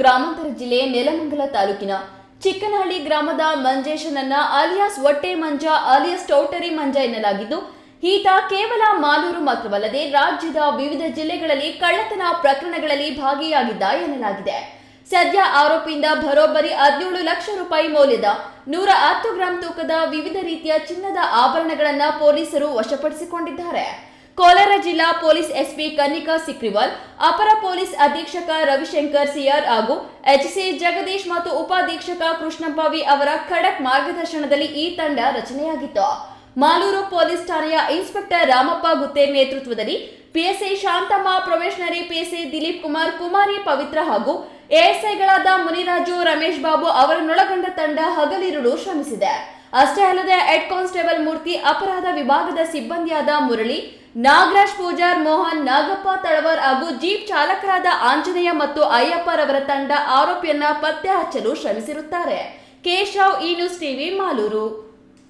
ಗ್ರಾಮಾಂತರ ಜಿಲ್ಲೆ ನೆಲಮಂಗಲ ತಾಲೂಕಿನ ಚಿಕ್ಕನಹಳ್ಳಿ ಗ್ರಾಮದ ಮಂಜೇಶನನ್ನ ಅಲಿಯಾಸ್ ಹೊಟ್ಟೆ ಮಂಜ ಅಲಿಯಾಸ್ ಟೌಟರಿ ಮಂಜ ಎನ್ನಲಾಗಿದ್ದು, ಈತ ಕೇವಲ ಮಾಲೂರು ಮಾತ್ರವಲ್ಲದೆ ರಾಜ್ಯದ ವಿವಿಧ ಜಿಲ್ಲೆಗಳಲ್ಲಿ ಕಳ್ಳತನ ಪ್ರಕರಣಗಳಲ್ಲಿ ಭಾಗಿಯಾಗಿದ್ದ ಎನ್ನಲಾಗಿದೆ. ಸದ್ಯ ಆರೋಪಿಯಿಂದ ಬರೋಬ್ಬರಿ 17 ಲಕ್ಷ ರೂಪಾಯಿ ಮೌಲ್ಯದ 110 ಗ್ರಾಂ ತೂಕದ ವಿವಿಧ ರೀತಿಯ ಚಿನ್ನದ ಆಭರಣಗಳನ್ನು ಪೊಲೀಸರು ವಶಪಡಿಸಿಕೊಂಡಿದ್ದಾರೆ. ಕೋಲಾರ ಜಿಲ್ಲಾ ಪೊಲೀಸ್ ಎಸ್ಪಿ ಕನ್ನಿಕಾ ಸಿಕ್ರಿವಾಲ್, ಅಪರ ಪೊಲೀಸ್ ಅಧೀಕ್ಷಕ ರವಿಶಂಕರ್ ಸಿಆರ್ ಹಾಗೂ ಎಚ್ಸಿ ಜಗದೀಶ್ ಮತ್ತು ಉಪಾಧೀಕ್ಷಕ ಕೃಷ್ಣಪ್ಪ ವಿ ಅವರ ಖಡಕ್ ಮಾರ್ಗದರ್ಶನದಲ್ಲಿ ಈ ತಂಡ ರಚನೆಯಾಗಿತ್ತು. ಮಾಲೂರು ಪೊಲೀಸ್ ಠಾಣೆಯ ಇನ್ಸ್ಪೆಕ್ಟರ್ ರಾಮಪ್ಪ ಗುತ್ತೆ ನೇತೃತ್ವದಲ್ಲಿ PSI Shanthamma, probationary PSI Dileep Kumar, Kumari Pavitra ಹಾಗೂ ಎಎಸ್ಐಗಳಾದ ಮುನಿರಾಜು, ರಮೇಶ್ ಬಾಬು ಅವರನ್ನೊಳಗೊಂಡ ತಂಡ ಹಗಲಿರುಳು ಶ್ರಮಿಸಿದೆ. ಅಷ್ಟೇ ಅಲ್ಲದೆ ಹೆಡ್ ಕಾನ್ಸ್ಟೇಬಲ್ ಮೂರ್ತಿ, ಅಪರಾಧ ವಿಭಾಗದ ಸಿಬ್ಬಂದಿಯಾದ ಮುರಳಿ, ನಾಗರಾಜ್ ಪೂಜಾರ್, ಮೋಹನ್, ನಾಗಪ್ಪ ತಳವಾರ್ ಹಾಗೂ ಜೀಪ್ ಚಾಲಕರಾದ ಆಂಜನೇಯ ಮತ್ತು ಅಯ್ಯಪ್ಪರವರ ತಂಡ ಆರೋಪಿಯನ್ನ ಪತ್ತೆ ಹಚ್ಚಲು ಶ್ರಮಿಸಿರುತ್ತಾರೆ. ಕೇಶವ್, ಈ ನ್ಯೂಸ್ ಟಿವಿ, ಮಾಲೂರು.